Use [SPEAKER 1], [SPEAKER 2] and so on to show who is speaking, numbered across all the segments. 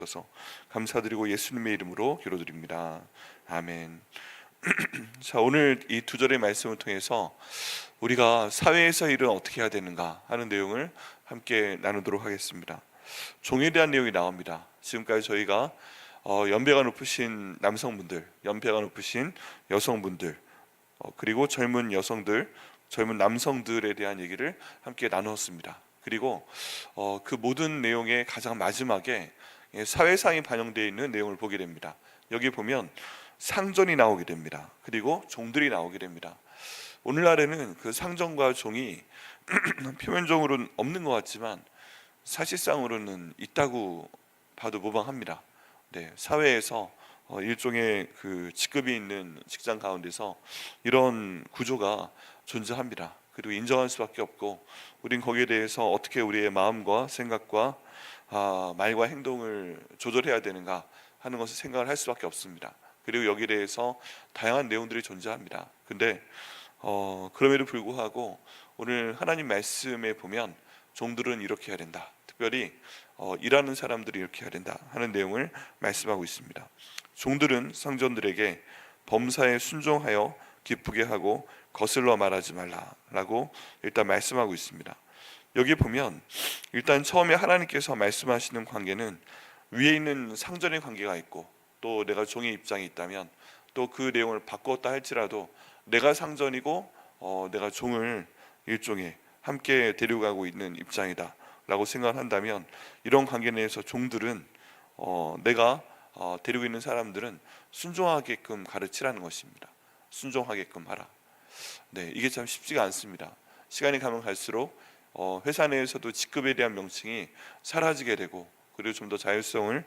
[SPEAKER 1] 주셔서 감사드리고 예수님의 이름으로 기도드립니다. 아멘. 자, 오늘 이 두 절의 말씀을 통해서 우리가 사회에서 일은 어떻게 해야 되는가 하는 내용을 함께 나누도록 하겠습니다. 종에 대한 내용이 나옵니다. 지금까지 저희가 연배가 높으신 남성분들, 연배가 높으신 여성분들, 그리고 젊은 여성들, 젊은 남성들에 대한 얘기를 함께 나누었습니다. 그리고 그 모든 내용의 가장 마지막에 사회상이 반영되어 있는 내용을 보게 됩니다. 여기 보면 상전이 나오게 됩니다. 그리고 종들이 나오게 됩니다. 오늘날에는 그 상전과 종이 표면적으로는 없는 것 같지만 사실상으로는 있다고 봐도 무방합니다. 네, 사회에서 일종의 그 직급이 있는 직장 가운데서 이런 구조가 존재합니다. 그리고 인정할 수밖에 없고, 우린 거기에 대해서 어떻게 우리의 마음과 생각과 말과 행동을 조절해야 되는가 하는 것을 생각을 할 수밖에 없습니다. 그리고 여기에 대해서 다양한 내용들이 존재합니다. 근데 그럼에도 불구하고 오늘 하나님 말씀에 보면 종들은 이렇게 해야 된다, 특별히 일하는 사람들이 이렇게 해야 된다 하는 내용을 말씀하고 있습니다. 종들은 상전들에게 범사에 순종하여 기쁘게 하고 거슬러 말하지 말라라고 일단 말씀하고 있습니다. 여기 보면 일단 처음에 하나님께서 말씀하시는 관계는 위에 있는 상전의 관계가 있고, 또 내가 종의 입장이 있다면 또 그 내용을 바꿨다 할지라도 내가 상전이고 내가 종을 일종의 함께 데려가고 있는 입장이다 라고 생각한다면, 이런 관계 내에서 종들은 내가 데리고 있는 사람들은 순종하게끔 가르치라는 것입니다. 순종하게끔 하라. 네, 이게 참 쉽지가 않습니다. 시간이 가면 갈수록 회사 내에서도 직급에 대한 명칭이 사라지게 되고, 그리고 좀 더 자율성을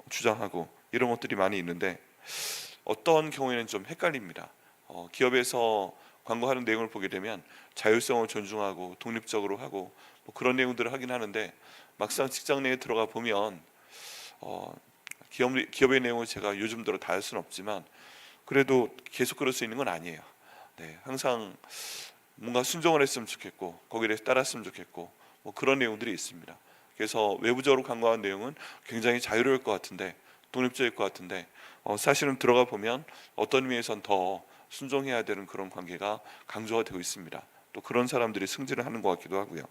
[SPEAKER 1] 주장하고 이런 것들이 많이 있는데, 어떤 경우에는 좀 헷갈립니다. 기업에서 광고하는 내용을 보게 되면 자율성을 존중하고 독립적으로 하고 뭐 그런 내용들을 하긴 하는데, 막상 직장 내에 들어가 보면 기업의 내용을 제가 요즘 들어 다 할 수는 없지만 그래도 계속 그럴 수 있는 건 아니에요. 네, 항상 뭔가 순종을 했으면 좋겠고 거기에 대해서 따랐으면 좋겠고 뭐 그런 내용들이 있습니다. 그래서 외부적으로 광고한 내용은 굉장히 자유로울 것 같은데, 독립적일 것 같은데 사실은 들어가 보면 어떤 의미에선 더 순종해야 되는 그런 관계가 강조가 되고 있습니다. 또 그런 사람들이 승진을 하는 것 같기도 하고요.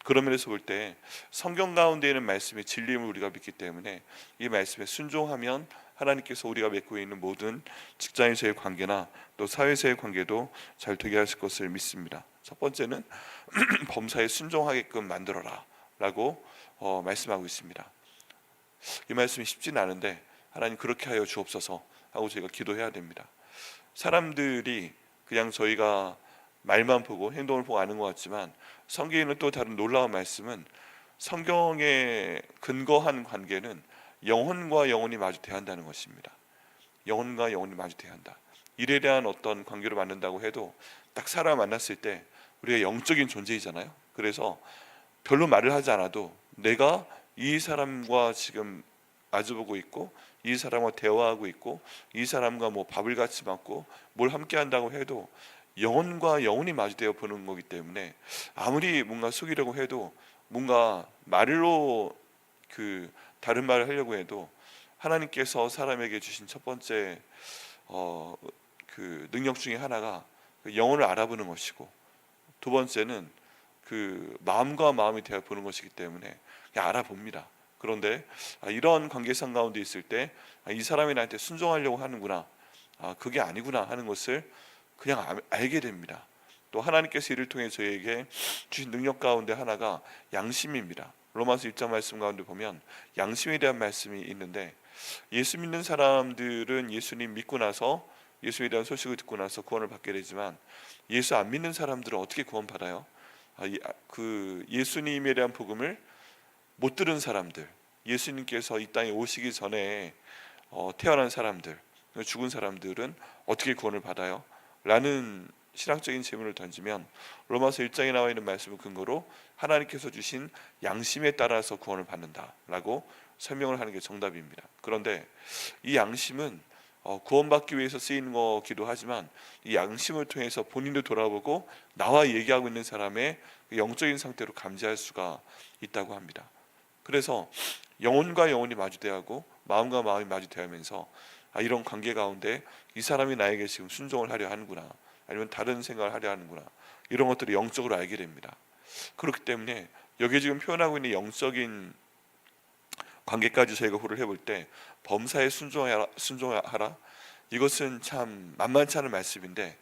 [SPEAKER 1] 그런 면에서 볼 때 성경 가운데 있는 말씀의 진리임을 우리가 믿기 때문에 이 말씀에 순종하면 하나님께서 우리가 맺고 있는 모든 직장에서의 관계나 또 사회에서의 관계도 잘 되게 하실 것을 믿습니다. 첫 번째는 범사에 순종하게끔 만들어라 라고 말씀하고 있습니다. 이 말씀이 쉽지는 않은데 하나님 그렇게 하여 주옵소서 하고 저희가 기도해야 됩니다. 사람들이 그냥 저희가 말만 보고 행동을 보고 아는 것 같지만, 성경에 있는 또 다른 놀라운 말씀은 성경에 근거한 관계는 영혼과 영혼이 마주 대한다는 것입니다. 영혼과 영혼이 마주 대한다. 일에 대한 어떤 관계로 만든다고 해도 딱 사람 만났을 때 우리가 영적인 존재이잖아요. 그래서 별로 말을 하지 않아도 내가 이 사람과 지금 마주보고 있고, 이 사람과 대화하고 있고, 이 사람과 뭐 밥을 같이 먹고 뭘 함께 한다고 해도 영혼과 영혼이 마주되어 보는 거기 때문에, 아무리 뭔가 속이려고 해도, 뭔가 말로 그 다른 말을 하려고 해도 하나님께서 사람에게 주신 첫 번째 그 능력 중에 하나가 그 영혼을 알아보는 것이고, 두 번째는 그 마음과 마음이 대해 보는 것이기 때문에 그냥 알아봅니다. 그런데 이런 관계상 가운데 있을 때 이 사람이 나한테 순종하려고 하는구나, 그게 아니구나 하는 것을 그냥 알게 됩니다. 또 하나님께서 이를 통해 저에게 주신 능력 가운데 하나가 양심입니다. 로마서 1장 말씀 가운데 보면 양심에 대한 말씀이 있는데, 예수 믿는 사람들은 예수님 믿고 나서 예수에 대한 소식을 듣고 나서 구원을 받게 되지만, 예수 안 믿는 사람들은 어떻게 구원받아요? 그 예수님에 대한 복음을 못 들은 사람들, 예수님께서 이 땅에 오시기 전에 태어난 사람들, 죽은 사람들은 어떻게 구원을 받아요? 라는 신학적인 질문을 던지면, 로마서 1장에 나와 있는 말씀을 근거로 하나님께서 주신 양심에 따라서 구원을 받는다라고 설명을 하는 게 정답입니다. 그런데 이 양심은 구원받기 위해서 쓰이는 거기도 하지만, 이 양심을 통해서 본인도 돌아보고 나와 얘기하고 있는 사람의 영적인 상태로 감지할 수가 있다고 합니다. 그래서 영혼과 영혼이 마주대하고 마음과 마음이 마주대하면서 이런 관계 가운데 이 사람이 나에게 지금 순종을 하려 하는구나, 아니면 다른 생각을 하려 하는구나, 이런 것들을 영적으로 알게 됩니다. 그렇기 때문에 여기 지금 표현하고 있는 영적인 관계까지 저희가 후를 해볼 때 범사에 순종하라, 이것은 참 만만치 않은 말씀인데,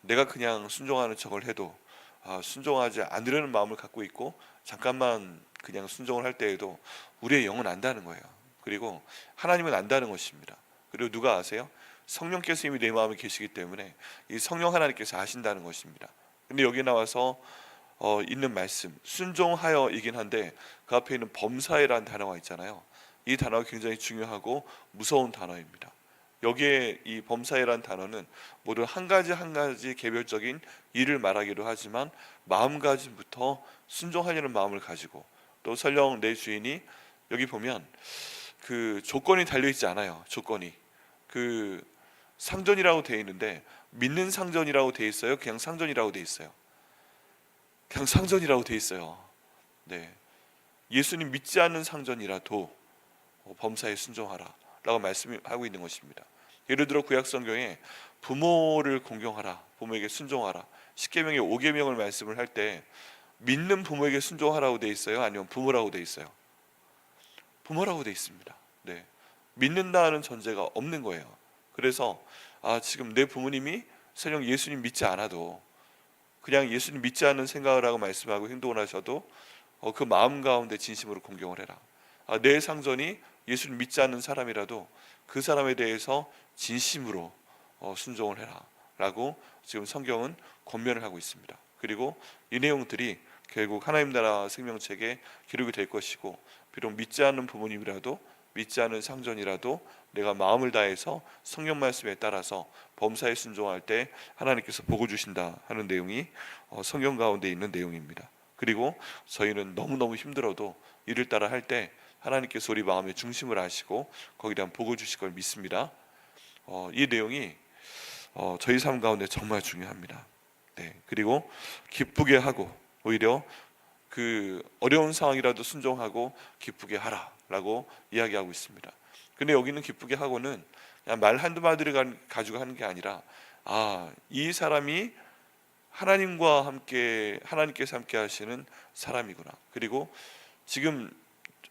[SPEAKER 1] 내가 그냥 순종하는 척을 해도 순종하지 않으려는 마음을 갖고 있고 잠깐만 그냥 순종을 할 때에도 우리의 영은 안다는 거예요. 그리고 하나님은 안다는 것입니다. 그리고 누가 아세요? 성령께서 이미 내 마음에 계시기 때문에 이 성령 하나님께서 아신다는 것입니다. 근데 여기 나와서 있는 말씀, 순종하여이긴 한데 그 앞에 있는 범사에라는 단어가 있잖아요. 이 단어가 굉장히 중요하고 무서운 단어입니다. 여기에 이 범사에라는 단어는 모두 한 가지 개별적인 일을 말하기도 하지만 마음가짐부터 순종하려는 마음을 가지고, 또 설령 내 주인이, 여기 보면 그 조건이 달려있지 않아요. 조건이 그 상전이라고 되어 있는데 믿는 상전이라고 되어 있어요? 그냥 상전이라고 되어 있어요? 그냥 상전이라고 되어 있어요. 네, 예수님 믿지 않는 상전이라도 범사에 순종하라 라고 말씀하고 있는 것입니다. 예를 들어 구약 성경에 부모를 공경하라, 부모에게 순종하라, 십계명의 5계명을 말씀을 할 때 믿는 부모에게 순종하라고 돼 있어요? 아니면 부모라고 돼 있어요? 부모라고 돼 있습니다. 네, 믿는다는 전제가 없는 거예요. 그래서 지금 내 부모님이 설령 예수님 믿지 않아도, 그냥 예수님 믿지 않는 생각을 하고 말씀하고 행동을 하셔도 그 마음 가운데 진심으로 공경을 해라. 내 상전이 예수를 믿지 않는 사람이라도 그 사람에 대해서 진심으로 순종을 해라 라고 지금 성경은 권면을 하고 있습니다. 그리고 이 내용들이 결국 하나님 나라 생명책에 기록이 될 것이고, 비록 믿지 않는 부모님이라도, 믿지 않는 상전이라도 내가 마음을 다해서 성경 말씀에 따라서 범사에 순종할 때 하나님께서 복을 주신다 하는 내용이 성경 가운데 있는 내용입니다. 그리고 저희는 너무너무 힘들어도 이를 따라 할 때 하나님께서 우리 마음의 중심을 아시고 거기에 대한 복을 주실 걸 믿습니다. 이 내용이 저희 삶 가운데 정말 중요합니다. 네, 그리고 기쁘게 하고, 오히려 그 어려운 상황이라도 순종하고 기쁘게 하라라고 이야기하고 있습니다. 근데 여기는 기쁘게 하고는 그냥 말 한두 마디를 가지고 하는 게 아니라, 이 사람이 하나님과 함께, 하나님께서 함께 하시는 사람이구나. 그리고 지금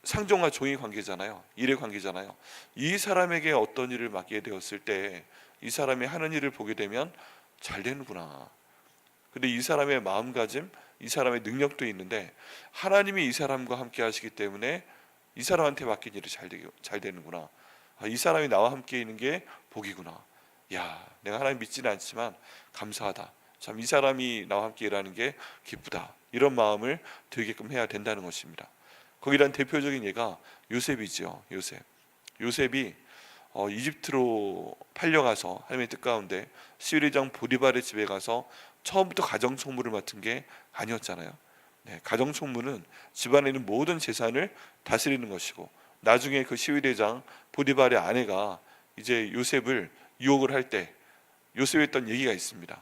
[SPEAKER 1] 상종과 종의 관계잖아요. 일의 관계잖아요. 이 사람에게 어떤 일을 맡게 되었을 때 이 사람이 하는 일을 보게 되면 잘 되는구나. 근데 이 사람의 마음가짐, 이 사람의 능력도 있는데 하나님이 이 사람과 함께 하시기 때문에 이 사람한테 맡긴 일이 잘 되는구나. 이 사람이 나와 함께 있는 게 복이구나. 야, 내가 하나님 믿지는 않지만 감사하다. 참, 이 사람이 나와 함께 일하는 게 기쁘다. 이런 마음을 들게끔 해야 된다는 것입니다. 거기란 대표적인 예가 요셉이죠. 요셉이 이집트로 팔려가서 하나님의 뜻 가운데 시위대장 보디발의 집에 가서 처음부터 가정총무를 맡은 게 아니었잖아요. 네, 가정총무는 집안에 있는 모든 재산을 다스리는 것이고, 나중에 그 시위대장 보디발의 아내가 이제 요셉을 유혹을 할 때 요셉이 했던 얘기가 있습니다.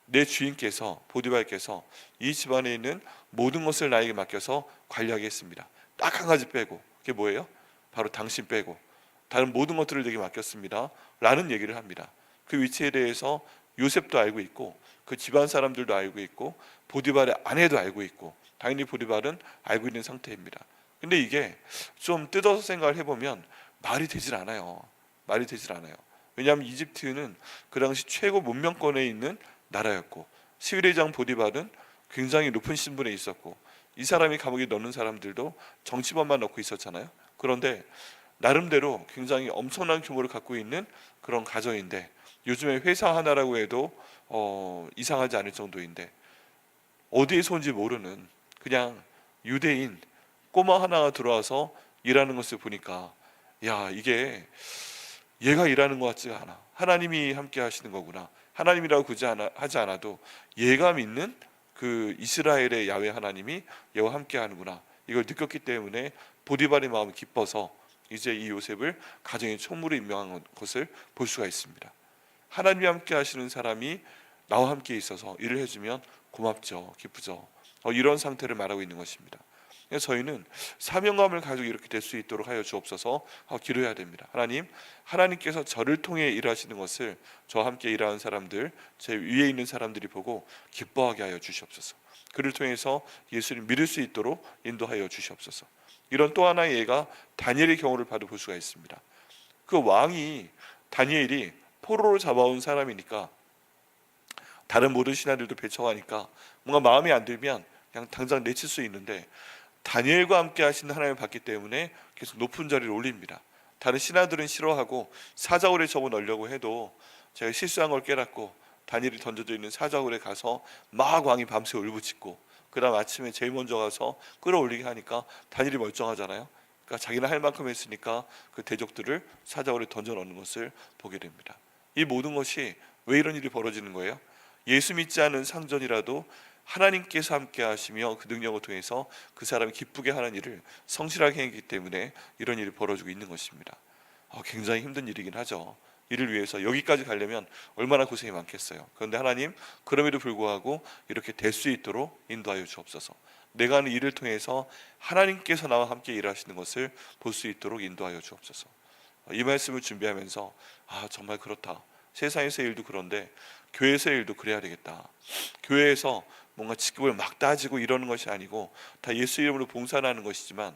[SPEAKER 1] 내 주인께서, 보디발께서 이 집안에 있는 모든 것을 나에게 맡겨서 관리하게 했습니다. 딱 한 가지 빼고, 그게 뭐예요? 바로 당신 빼고 다른 모든 것들을 내게 맡겼습니다 라는 얘기를 합니다. 그 위치에 대해서 요셉도 알고 있고 그 집안 사람들도 알고 있고 보디발의 아내도 알고 있고, 당연히 보디발은 알고 있는 상태입니다. 근데 이게 좀 뜯어서 생각을 해보면 말이 되질 않아요. 왜냐하면 이집트는 그 당시 최고 문명권에 있는 나라였고, 시위대장 보디발은 굉장히 높은 신분에 있었고, 이 사람이 감옥에 넣는 사람들도 정치범만 넣고 있었잖아요. 그런데 나름대로 굉장히 엄청난 규모를 갖고 있는 그런 가정인데, 요즘에 회사 하나라고 해도 이상하지 않을 정도인데, 어디에서 온지 모르는 그냥 유대인 꼬마 하나가 들어와서 일하는 것을 보니까, 야, 이게 얘가 일하는 것 같지가 않아. 하나님이 함께 하시는 거구나. 하나님이라고 굳이 하지 않아도 얘가 믿는 그 이스라엘의 야훼 하나님이 얘와 함께 하는구나, 이걸 느꼈기 때문에 보디발의 마음이 기뻐서 이제 이 요셉을 가정의 총무로 임명한 것을 볼 수가 있습니다. 하나님이 함께 하시는 사람이 나와 함께 있어서 일을 해주면 고맙죠, 기쁘죠. 이런 상태를 말하고 있는 것입니다. 그래서 저희는 사명감을 가지고 이렇게 될 수 있도록 하여 주옵소서 하고 기도해야 됩니다. 하나님께서 저를 통해 일하시는 것을 저와 함께 일하는 사람들, 제 위에 있는 사람들이 보고 기뻐하게 하여 주시옵소서. 그를 통해서 예수를 믿을 수 있도록 인도하여 주시옵소서. 이런 또 하나의 예가 다니엘의 경우를 봐도 볼 수가 있습니다. 그 왕이, 다니엘이 포로로 잡아온 사람이니까, 다른 모든 신하들도 배척하니까 뭔가 마음에 안 들면 그냥 당장 내칠 수 있는데, 다니엘과 함께 하시는 하나님을 봤기 때문에 계속 높은 자리를 올립니다. 다른 신하들은 싫어하고 사자굴에 접어넣으려고 해도 제가 실수한 걸 깨닫고 다니엘이 던져져 있는 사자굴에 가서 막 왕이 밤새 울부짖고, 그 다음 아침에 제일 먼저 가서 끌어올리게 하니까 다니엘이 멀쩡하잖아요. 그러니까 자기는 할 만큼 했으니까 그 대적들을 사자굴에 던져 넣는 것을 보게 됩니다. 이 모든 것이 왜 이런 일이 벌어지는 거예요? 예수 믿지 않은 상전이라도 하나님께서 함께 하시며 그 능력을 통해서 그 사람이 기쁘게 하는 일을 성실하게 했기 때문에 이런 일이 벌어지고 있는 것입니다. 굉장히 힘든 일이긴 하죠. 이를 위해서 여기까지 가려면 얼마나 고생이 많겠어요. 그런데 하나님, 그럼에도 불구하고 이렇게 될 수 있도록 인도하여 주옵소서. 내가 하는 일을 통해서 하나님께서 나와 함께 일하시는 것을 볼 수 있도록 인도하여 주옵소서. 이 말씀을 준비하면서 정말 그렇다. 세상에서의 일도 그런데 교회에서의 일도 그래야 되겠다. 교회에서 뭔가 직급을 막 따지고 이러는 것이 아니고 다 예수 이름으로 봉사를 하는 것이지만,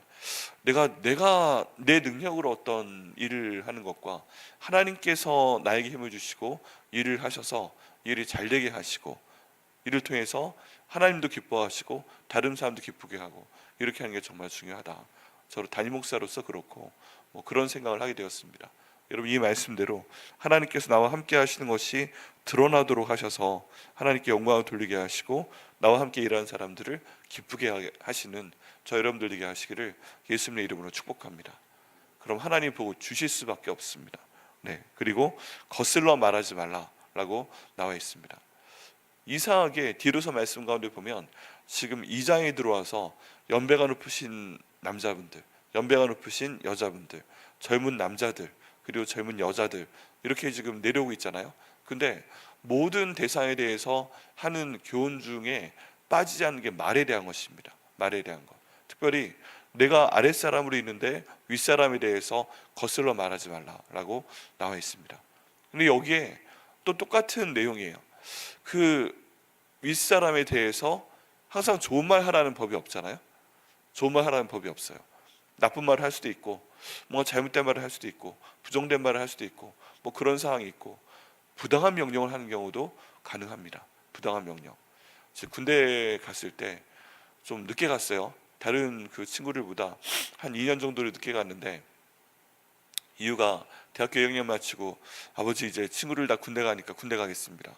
[SPEAKER 1] 내가 내 능력으로 어떤 일을 하는 것과 하나님께서 나에게 힘을 주시고 일을 하셔서 일이 잘 되게 하시고, 이를 통해서 하나님도 기뻐하시고 다른 사람도 기쁘게 하고, 이렇게 하는 게 정말 중요하다. 저로 담임 목사로서 그렇고 그런 생각을 하게 되었습니다. 여러분, 이 말씀대로 하나님께서 나와 함께 하시는 것이 드러나도록 하셔서 하나님께 영광을 돌리게 하시고 나와 함께 일하는 사람들을 기쁘게 하시는 저 여러분들 되게 하시기를 예수님의 이름으로 축복합니다. 그럼 하나님 보고 주실 수밖에 없습니다. 그리고 거슬러 말하지 말라라고 나와 있습니다. 이상하게 뒤로서 말씀 가운데 보면 지금 2장에 들어와서 연배가 높으신 남자분들, 연배가 높으신 여자분들, 젊은 남자들, 그리고 젊은 여자들, 이렇게 지금 내려오고 있잖아요. 근데 모든 대상에 대해서 하는 교훈 중에 빠지지 않는 게 말에 대한 것입니다. 말에 대한 것. 특별히 내가 아랫사람으로 있는데 윗사람에 대해서 거슬러 말하지 말라라고 나와 있습니다. 근데 여기에 또 똑같은 내용이에요. 그 윗사람에 대해서 항상 좋은 말 하라는 법이 없잖아요. 좋은 말 하라는 법이 없어요. 나쁜 말을 할 수도 있고, 뭔가 잘못된 말을 할 수도 있고, 부정된 말을 할 수도 있고, 그런 상황이 있고, 부당한 명령을 하는 경우도 가능합니다. 부당한 명령. 군대에 갔을 때 좀 늦게 갔어요. 다른 그 친구들보다 한 2년 정도를 늦게 갔는데, 이유가 대학교 1학년 마치고 아버지 이제 친구들 다 군대 가니까 군대 가겠습니다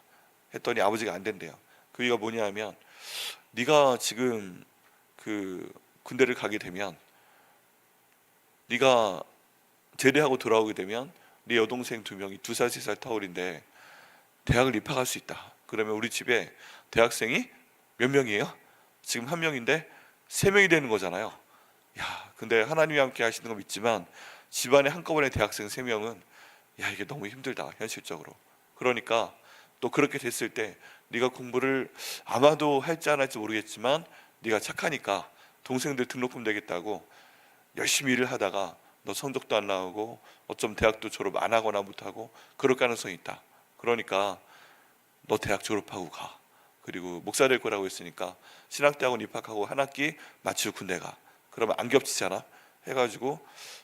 [SPEAKER 1] 했더니 아버지가 안 된대요. 그 이유가 뭐냐 하면, 네가 지금 그 군대를 가게 되면, 네가 제대하고 돌아오게 되면 네 여동생 2명이 2살 3살 터울인데 대학을 입학할 수 있다. 그러면 우리 집에 대학생이 몇 명이에요? 지금 1명인데 3명이 되는 거잖아요. 근데 하나님이 함께 하시는 거 믿지만 집안에 한꺼번에 대학생 3명은 이게 너무 힘들다, 현실적으로. 그러니까 또 그렇게 됐을 때 네가 공부를 아마도 할지 안 할지 모르겠지만 네가 착하니까 동생들 등록금 되겠다고 열심히 일을 하다가 너 성적도 안 나오고 어쩜 대학도 졸업 안 하거나 못하고 그럴 가능성이 있다. 그러니까 너 대학 졸업하고 가. 그리고 목사 될 거라고 했으니까 신학대학원 입학하고 한 학기 마치고 군대 가. 그러면 안 겹치잖아 해가지고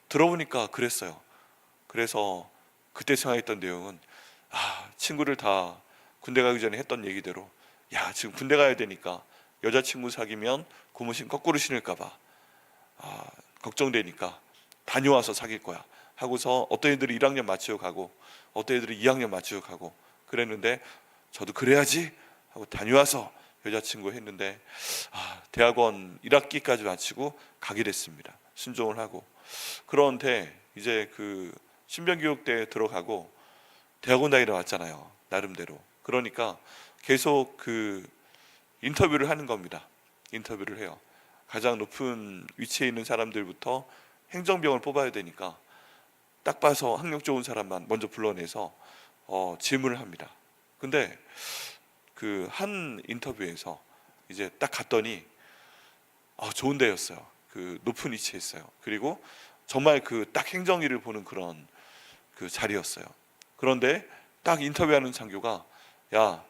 [SPEAKER 1] 들어보니까 그랬어요. 그래서 그때 생각했던 내용은, 친구를 다 군대 가기 전에 했던 얘기대로, 지금 군대 가야 되니까 여자친구 사귀면 고무신 거꾸로 신을까 봐 걱정되니까 다녀와서 사귈 거야 하고서 어떤 애들이 1학년 마치고 가고 어떤 애들이 2학년 마치고 가고 그랬는데, 저도 그래야지 하고 다녀와서 여자친구 했는데 대학원 1학기까지 마치고 가게 됐습니다. 순종을 하고. 그런데 이제 그 신병교육대에 들어가고 대학원 다니러 왔잖아요, 나름대로. 그러니까 계속 그 인터뷰를 하는 겁니다. 인터뷰를 해요. 가장 높은 위치에 있는 사람들부터 행정병을 뽑아야 되니까 딱 봐서 학력 좋은 사람만 먼저 불러내서 질문을 합니다. 근데 그 한 인터뷰에서 이제 딱 갔더니 좋은 데였어요. 그 높은 위치에 있어요. 그리고 정말 그 딱 행정일을 보는 그런 그 자리였어요. 그런데 딱 인터뷰하는 장교가 야,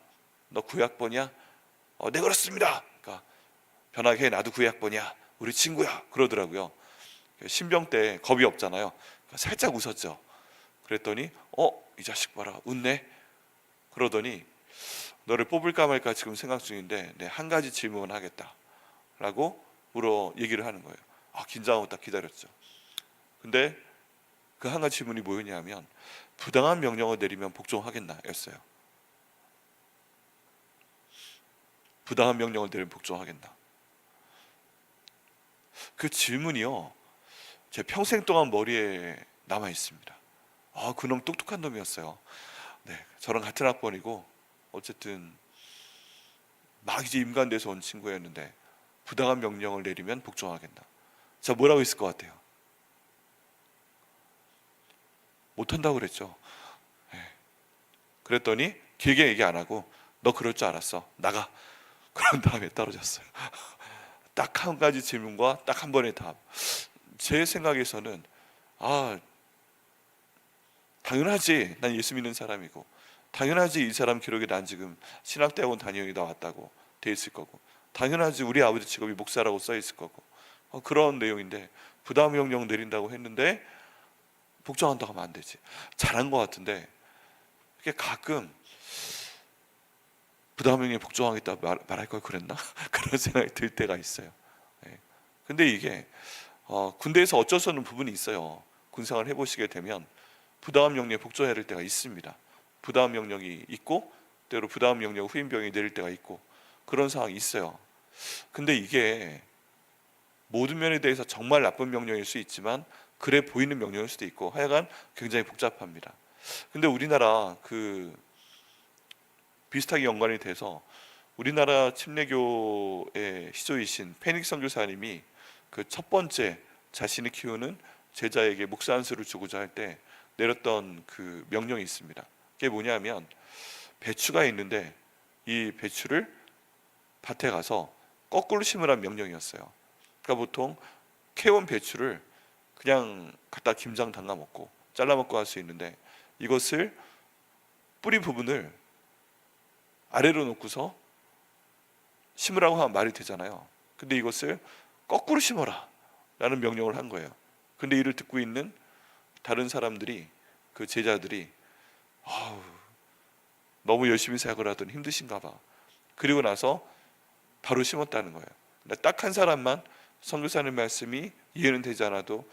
[SPEAKER 1] 너 구약번이야? 네 그렇습니다. 그러니까 변하게 해, 나도 구약번이야. 우리 친구야. 그러더라고요. 신병 때 겁이 없잖아요. 그러니까 살짝 웃었죠. 그랬더니 이 자식 봐라 웃네. 그러더니 너를 뽑을까 말까 지금 생각 중인데 한 가지 질문을 하겠다 라고 얘기를 하는 거예요. 긴장하고 딱 기다렸죠. 근데 그 한 가지 질문이 뭐였냐면 부당한 명령을 내리면 복종하겠나 였어요. 부당한 명령을 내리면 복종하겠나. 그 질문이요 제 평생 동안 머리에 남아 있습니다. 그놈 똑똑한 놈이었어요. 네, 저랑 같은 학번이고 어쨌든 막 이제 임관돼서 온 친구였는데 부당한 명령을 내리면 복종하겠다. 자, 뭐라고 했을 것 같아요? 못한다고 그랬죠. 네. 그랬더니 길게 얘기 안 하고 너 그럴 줄 알았어. 나가. 그런 다음에 떨어졌어요. 딱 한 가지 질문과 딱 한 번의 답. 제 생각에서는 당연하지. 난 예수 믿는 사람이고 당연하지 이 사람 기록에 난 지금 신학대학원 다니기 나왔다고 돼 있을 거고 당연하지 우리 아버지 직업이 목사라고 써 있을 거고 그런 내용인데 부당 명령 내린다고 했는데 복종한다고 하면 안 되지. 잘한 것 같은데 이게 가끔 부당 명령에 복종하겠다 말할 걸 그랬나? 그런 생각이 들 때가 있어요. 근데 이게 군대에서 어쩔 수 없는 부분이 있어요. 군생활을 해보시게 되면 부당한 명령에 복종해야 될 때가 있습니다. 부당한 명령이 있고 때로 부당한 명령 후임병이 내릴 때가 있고 그런 상황이 있어요. 근데 이게 모든 면에 대해서 정말 나쁜 명령일 수 있지만 그래 보이는 명령일 수도 있고 하여간 굉장히 복잡합니다. 근데 우리나라 비슷하게 연관이 돼서 우리나라 침례교의 시조이신 페닉 선교사님이 그 첫 번째 자신이 키우는 제자에게 목사 안수를 주고자 할 때 내렸던 그 명령이 있습니다. 그게 뭐냐면 배추가 있는데 이 배추를 밭에 가서 거꾸로 심으라는 명령이었어요. 그러니까 보통 캐온 배추를 그냥 갖다 김장 담가 먹고 잘라 먹고 할 수 있는데 이것을 뿌리 부분을 아래로 놓고서 심으라고 하면 말이 되잖아요. 근데 이것을 거꾸로 심어라 라는 명령을 한 거예요. 근데 이를 듣고 있는 다른 사람들이 그 제자들이 너무 열심히 사역을 하더니 힘드신가 봐. 그리고 나서 바로 심었다는 거예요. 딱 한 사람만 선교사님 말씀이 이해는 되지 않아도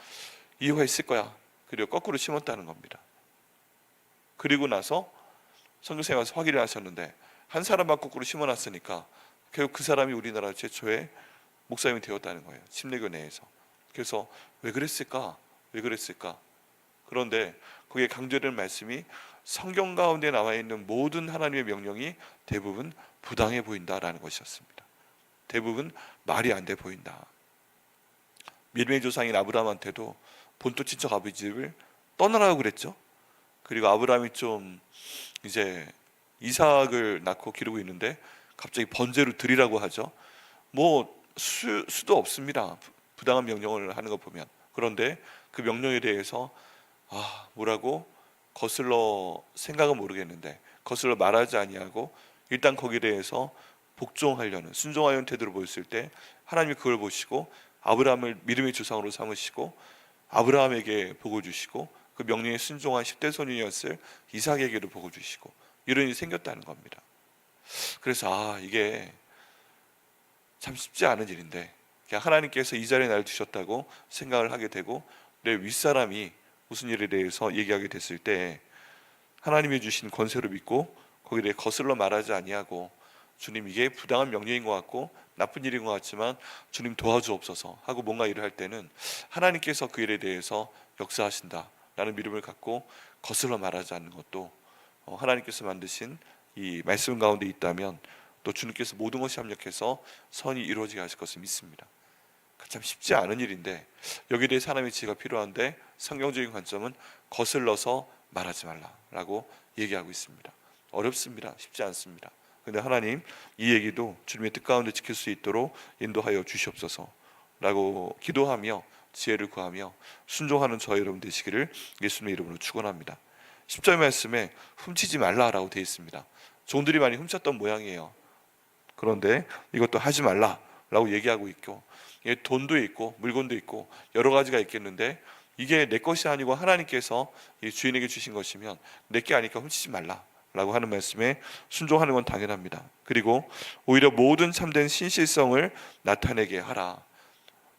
[SPEAKER 1] 이유가 있을 거야. 그리고 거꾸로 심었다는 겁니다. 그리고 나서 선교사님 와서 확인을 하셨는데 한 사람만 거꾸로 심어놨으니까 결국 그 사람이 우리나라 최초의 목사님이 되었다는 거예요. 침례교 내에서. 그래서 왜 그랬을까? 그런데 거기에 강조되는 말씀이 성경 가운데 남아있는 모든 하나님의 명령이 대부분 부당해 보인다라는 것이었습니다. 대부분 말이 안 돼 보인다. 믿음의 조상인 아브라함한테도 본토 친척 아버지 집을 떠나라고 그랬죠. 그리고 아브라함이 좀 이제 이삭을 낳고 기르고 있는데 갑자기 번제로 드리라고 하죠. 수도 없습니다. 부당한 명령을 하는 거 보면. 그런데 그 명령에 대해서 뭐라고 거슬러 생각은 모르겠는데 거슬러 말하지 아니하고 일단 거기에 대해서 복종하려는 순종하려는 태도를 보였을 때 하나님이 그걸 보시고 아브라함을 믿음의 조상으로 삼으시고 아브라함에게 복을 주시고 그 명령에 순종한 10대 소년이었을 이삭에게도 복을 주시고 이런 일이 생겼다는 겁니다. 그래서 이게 참 쉽지 않은 일인데 하나님께서 이 자리에 날 두셨다고 생각을 하게 되고 내 윗사람이 무슨 일에 대해서 얘기하게 됐을 때 하나님이 주신 권세로 믿고 거기에 대해 거슬러 말하지 아니하고 주님 이게 부당한 명령인 것 같고 나쁜 일인 것 같지만 주님 도와주옵소서 하고 뭔가 일을 할 때는 하나님께서 그 일에 대해서 역사하신다라는 믿음을 갖고 거슬러 말하지 않는 것도 하나님께서 만드신 이 말씀 가운데 있다면 또 주님께서 모든 것이 합력해서 선이 이루어지게 하실 것을 믿습니다. 참 쉽지 않은 일인데 여기에 대해 사람의 지혜가 필요한데 성경적인 관점은 거슬러서 말하지 말라라고 얘기하고 있습니다. 어렵습니다. 쉽지 않습니다. 그런데 하나님 이 얘기도 주님의 뜻 가운데 지킬 수 있도록 인도하여 주시옵소서 라고 기도하며 지혜를 구하며 순종하는 저희 여러분 되시기를 예수님의 이름으로 축원합니다. 10절 말씀에 훔치지 말라라고 되어 있습니다. 종들이 많이 훔쳤던 모양이에요. 그런데 이것도 하지 말라라고 얘기하고 있고, 돈도 있고 물건도 있고 여러 가지가 있겠는데 이게 내 것이 아니고 하나님께서 이 주인에게 주신 것이면 내 게 아니까 훔치지 말라라고 하는 말씀에 순종하는 건 당연합니다. 그리고 오히려 모든 참된 신실성을 나타내게 하라.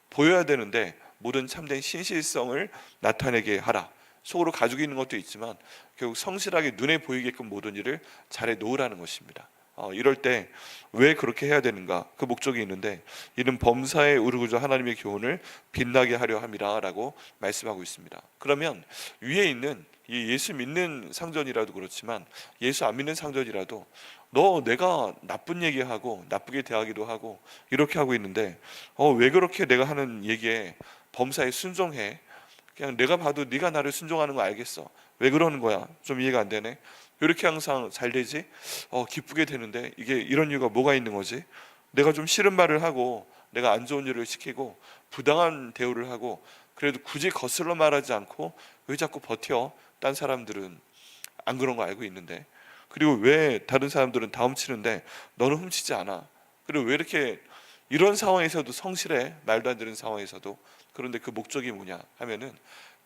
[SPEAKER 1] 보여야 되는데 모든 참된 신실성을 나타내게 하라. 속으로 가지고 있는 것도 있지만 결국 성실하게 눈에 보이게끔 모든 일을 잘해 놓으라는 것입니다. 이럴 때 왜 그렇게 해야 되는가? 그 목적이 있는데 이는 범사에 우르고자 하나님의 교훈을 빛나게 하려 함이라라고 말씀하고 있습니다. 그러면 위에 있는 이 예수 믿는 상전이라도 그렇지만 예수 안 믿는 상전이라도 내가 나쁜 얘기하고 나쁘게 대하기도 하고 이렇게 하고 있는데 왜 그렇게 내가 하는 얘기에 범사에 순종해? 그냥 내가 봐도 네가 나를 순종하는 거 알겠어. 왜 그러는 거야? 좀 이해가 안 되네. 이렇게 항상 잘 되지? 기쁘게 되는데 이게 이런 이유가 뭐가 있는 거지? 내가 좀 싫은 말을 하고 내가 안 좋은 일을 시키고 부당한 대우를 하고 그래도 굳이 거슬러 말하지 않고 왜 자꾸 버텨? 딴 사람들은 안 그런 거 알고 있는데. 그리고 왜 다른 사람들은 다 훔치는데 너는 훔치지 않아? 그리고 왜 이렇게 이런 상황에서도 성실해? 말도 안 되는 상황에서도. 그런데 그 목적이 뭐냐 하면은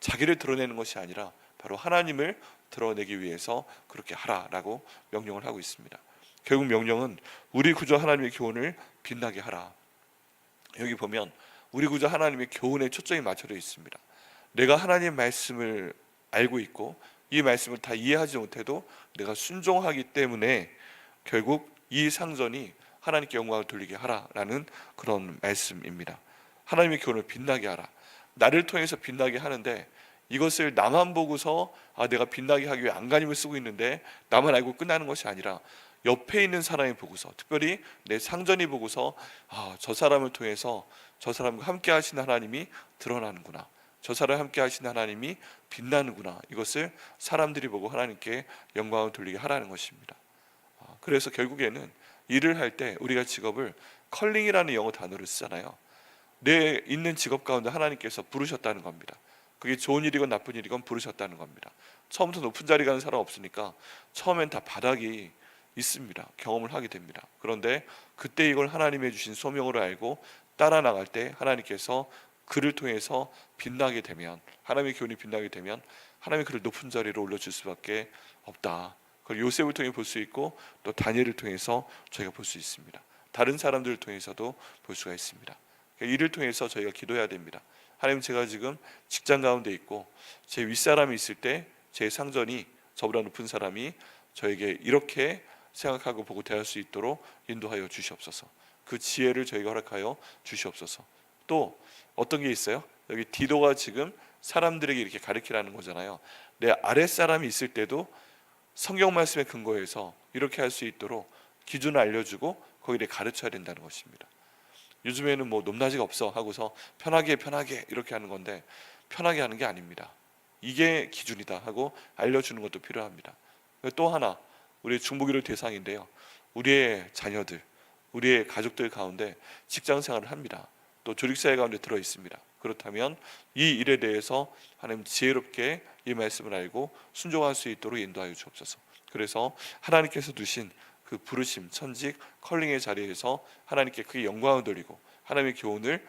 [SPEAKER 1] 자기를 드러내는 것이 아니라 바로 하나님을 드러내기 위해서 그렇게 하라라고 명령을 하고 있습니다. 결국 명령은 우리 구주 하나님의 교훈을 빛나게 하라. 여기 보면 우리 구주 하나님의 교훈에 초점이 맞춰져 있습니다. 내가 하나님의 말씀을 알고 있고 이 말씀을 다 이해하지 못해도 내가 순종하기 때문에 결국 이 상전이 하나님께 영광을 돌리게 하라라는 그런 말씀입니다. 하나님의 교훈을 빛나게 하라. 나를 통해서 빛나게 하는데 이것을 나만 보고서 내가 빛나게 하기 위해 안간힘을 쓰고 있는데 나만 알고 끝나는 것이 아니라 옆에 있는 사람이 보고서, 특별히 내 상전이 보고서 저 사람을 통해서 저 사람과 함께 하시는 하나님이 드러나는구나, 저 사람과 함께 하시는 하나님이 빛나는구나, 이것을 사람들이 보고 하나님께 영광을 돌리게 하라는 것입니다. 그래서 결국에는 일을 할 때 우리가 직업을 컬링이라는 영어 단어를 쓰잖아요. 내 있는 직업 가운데 하나님께서 부르셨다는 겁니다. 그게 좋은 일이건 나쁜 일이건 부르셨다는 겁니다. 처음부터 높은 자리 가는 사람 없으니까 처음엔 다 바닥이 있습니다. 경험을 하게 됩니다. 그런데 그때 이걸 하나님이 주신 소명으로 알고 따라 나갈 때 하나님께서 그를 통해서 빛나게 되면, 하나님의 교훈이 빛나게 되면 하나님이 그를 높은 자리로 올려줄 수밖에 없다. 그걸 요셉을 통해 볼 수 있고 또 다니엘을 통해서 저희가 볼 수 있습니다. 다른 사람들을 통해서도 볼 수가 있습니다. 이를 통해서 저희가 기도해야 됩니다. 하나님, 제가 지금 직장 가운데 있고 제 윗사람이 있을 때 제 상전이, 저보다 높은 사람이 저에게 이렇게 생각하고 보고 대할 수 있도록 인도하여 주시옵소서. 그 지혜를 저희가 허락하여 주시옵소서. 또 어떤 게 있어요? 여기 디도가 지금 사람들에게 이렇게 가르치라는 거잖아요. 내 아랫사람이 있을 때도 성경 말씀에 근거해서 이렇게 할 수 있도록 기준을 알려주고 거기를 가르쳐야 된다는 것입니다. 요즘에는 뭐 높낮이가 없어 하고서 편하게 이렇게 하는 건데 편하게 하는 게 아닙니다. 이게 기준이다 하고 알려주는 것도 필요합니다. 또 하나, 우리 중보기도 대상인데요, 우리의 자녀들, 우리의 가족들 가운데 직장 생활을 합니다. 또 조직사회 가운데 들어 있습니다. 그렇다면 이 일에 대해서 하나님 지혜롭게 이 말씀을 알고 순종할 수 있도록 인도하여 주옵소서. 그래서 하나님께서 두신 그 부르심, 천직, 컬링의 자리에서 하나님께 크게 영광을 돌리고 하나님의 교훈을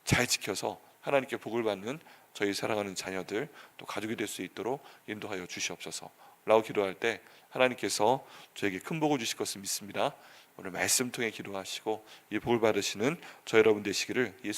[SPEAKER 1] 잘 지켜서 하나님께 복을 받는 저희 사랑하는 자녀들, 또 가족이 될 수 있도록 인도하여 주시옵소서 라고 기도할 때 하나님께서 저에게 큰 복을 주실 것을 믿습니다. 오늘 말씀 통해 기도하시고 이 복을 받으시는 저 여러분 되시기를 예수